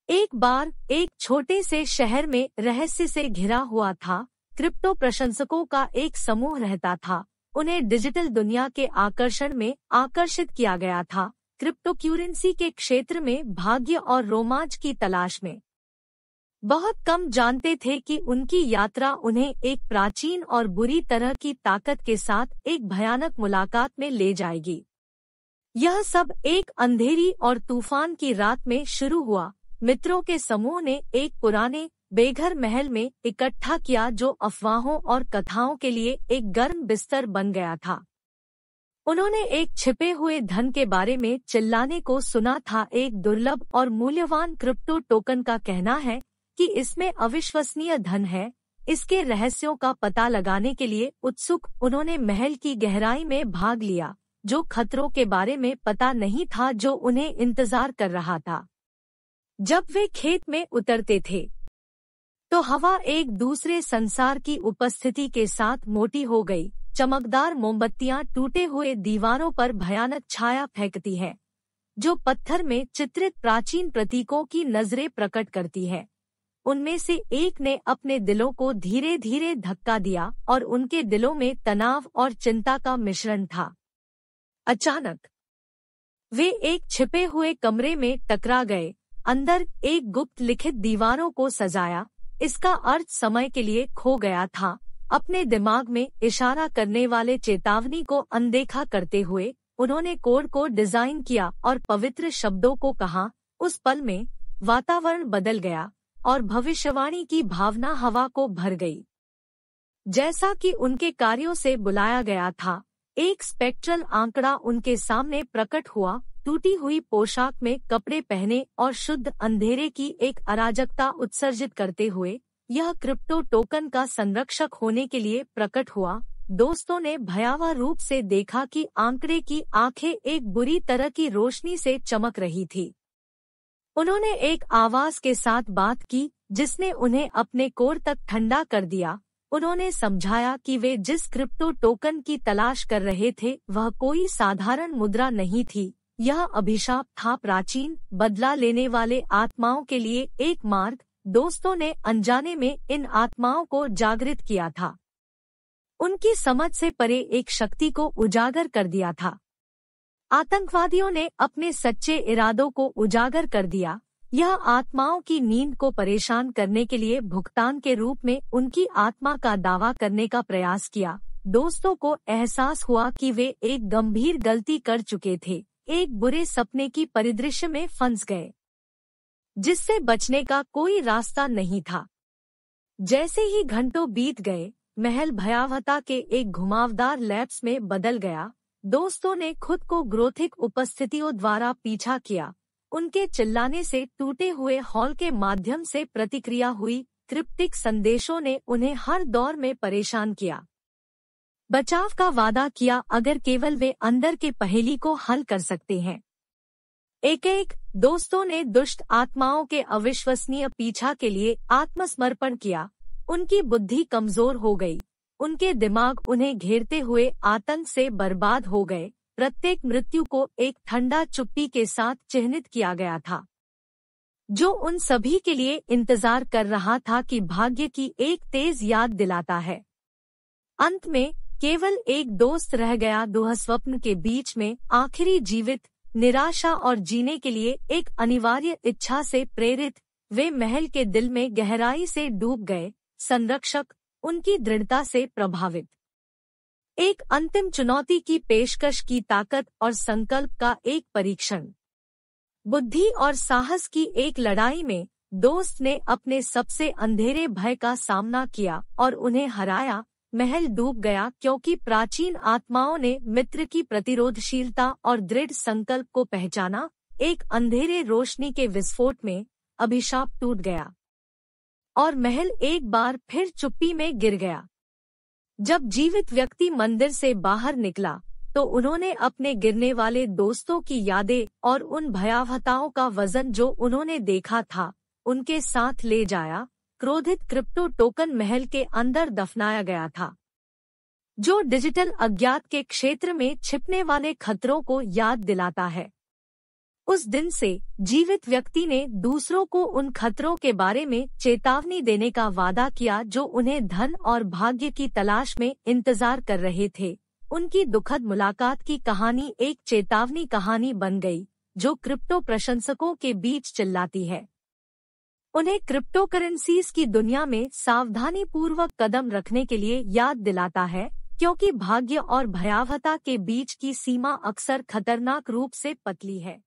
एक बार एक छोटे से शहर में रहस्य से घिरा हुआ था। क्रिप्टो प्रशंसकों का एक समूह रहता था। उन्हें डिजिटल दुनिया के आकर्षण में आकर्षित किया गया था। क्रिप्टो करेंसी के क्षेत्र में भाग्य और रोमांच की तलाश में। बहुत कम जानते थे कि उनकी यात्रा उन्हें एक प्राचीन और बुरी तरह की ताकत के साथ एक भयानक मुलाकात में ले जाएगी। यह सब एक अंधेरी और तूफान की रात में शुरू हुआ। मित्रों के समूह ने एक पुराने बेघर महल में इकट्ठा किया जो अफवाहों और कथाओं के लिए एक गर्म बिस्तर बन गया था। उन्होंने एक छिपे हुए धन के बारे में चिल्लाने को सुना था। एक दुर्लभ और मूल्यवान क्रिप्टो टोकन का कहना है कि इसमें अविश्वसनीय धन है। इसके रहस्यों का पता लगाने के लिए उत्सुक उन्होंने महल की गहराई में भाग लिया, जो खतरों के बारे में पता नहीं था जो उन्हें इंतजार कर रहा था। जब वे खेत में उतरते थे तो हवा एक दूसरे संसार की उपस्थिति के साथ मोटी हो गई। चमकदार मोमबत्तियां टूटे हुए दीवारों पर भयानक छाया फेंकती है, जो पत्थर में चित्रित प्राचीन प्रतीकों की नजरें प्रकट करती है। उनमें से एक ने अपने दिलों को धीरे धीरे धक्का दिया और उनके दिलों में तनाव और चिंता का मिश्रण था। अचानक वे एक छिपे हुए कमरे में टकरा गए। अंदर एक गुप्त लिखित दीवारों को सजाया। इसका अर्थ समय के लिए खो गया था। अपने दिमाग में इशारा करने वाले चेतावनी को अनदेखा करते हुए उन्होंने कोड को डिजाइन किया और पवित्र शब्दों को कहा। उस पल में वातावरण बदल गया और भविष्यवाणी की भावना हवा को भर गई। जैसा कि उनके कार्यों से बुलाया गया था, एक स्पेक्ट्रल आंकड़ा उनके सामने प्रकट हुआ। टूटी हुई पोशाक में कपड़े पहने और शुद्ध अंधेरे की एक अराजकता उत्सर्जित करते हुए यह क्रिप्टो टोकन का संरक्षक होने के लिए प्रकट हुआ। दोस्तों ने भयावह रूप से देखा कि आंकड़े की आंखें एक बुरी तरह की रोशनी से चमक रही थी। उन्होंने एक आवाज के साथ बात की जिसने उन्हें अपने कोर तक ठंडा कर दिया। उन्होंने समझाया कि वे जिस क्रिप्टो टोकन की तलाश कर रहे थे वह कोई साधारण मुद्रा नहीं थी। यह अभिशाप था, प्राचीन बदला लेने वाले आत्माओं के लिए एक मार्ग। दोस्तों ने अनजाने में इन आत्माओं को जागृत किया था, उनकी समझ से परे एक शक्ति को उजागर कर दिया था। आतंकवादियों ने अपने सच्चे इरादों को उजागर कर दिया। यह आत्माओं की नींद को परेशान करने के लिए भुगतान के रूप में उनकी आत्मा का दावा करने का प्रयास किया। दोस्तों को एहसास हुआ कि वे एक गंभीर गलती कर चुके थे। एक बुरे सपने की परिदृश्य में फंस गए जिससे बचने का कोई रास्ता नहीं था। जैसे ही घंटों बीत गए, महल भयावहता के एक घुमावदार लैप्स में बदल गया। दोस्तों ने खुद को ग्रोथिक उपस्थितियों द्वारा पीछा किया। उनके चिल्लाने से टूटे हुए हॉल के माध्यम से प्रतिक्रिया हुई। क्रिप्टिक संदेशों ने उन्हें हर दौर में परेशान किया, बचाव का वादा किया अगर केवल वे अंदर के पहेली को हल कर सकते हैं। एक दोस्तों ने दुष्ट आत्माओं के अविश्वसनीय पीछा के लिए आत्मसमर्पण किया। उनकी बुद्धि कमजोर हो गई। उनके दिमाग उन्हें घेरते हुए आतंक से बर्बाद हो गए। प्रत्येक मृत्यु को एक ठंडा चुप्पी के साथ चिन्हित किया गया था, जो उन सभी के लिए इंतजार कर रहा था कि भाग्य की एक तेज याद दिलाता है। अंत में केवल एक दोस्त रह गया। दुःस्वप्न के बीच में आखिरी जीवित, निराशा और जीने के लिए एक अनिवार्य इच्छा से प्रेरित, वे महल के दिल में गहराई से डूब गए। संरक्षक उनकी दृढ़ता से प्रभावित, एक अंतिम चुनौती की पेशकश की ताकत और संकल्प का एक परीक्षण। बुद्धि और साहस की एक लड़ाई में दोस्त ने अपने सबसे अंधेरे भय का सामना किया और उन्हें हराया। महल डूब गया क्योंकि प्राचीन आत्माओं ने मित्र की प्रतिरोधशीलता और दृढ़ संकल्प को पहचाना। एक अंधेरे रोशनी के विस्फोट में अभिशाप टूट गया और महल एक बार फिर चुप्पी में गिर गया। जब जीवित व्यक्ति मंदिर से बाहर निकला तो उन्होंने अपने गिरने वाले दोस्तों की यादें और उन भयावहताओं का वजन जो उन्होंने देखा था, उनके साथ ले जाया। क्रोधित क्रिप्टो टोकन महल के अंदर दफनाया गया था, जो डिजिटल अज्ञात के क्षेत्र में छिपने वाले खतरों को याद दिलाता है। उस दिन से जीवित व्यक्ति ने दूसरों को उन खतरों के बारे में चेतावनी देने का वादा किया जो उन्हें धन और भाग्य की तलाश में इंतजार कर रहे थे। उनकी दुखद मुलाकात की कहानी एक चेतावनी कहानी बन गई, जो क्रिप्टो प्रशंसकों के बीच चिल्लाती है। उन्हें क्रिप्टो करेंसीज की दुनिया में सावधानी पूर्वक कदम रखने के लिए याद दिलाता है, क्योंकि भाग्य और भयावहता के बीच की सीमा अक्सर खतरनाक रूप से पतली है।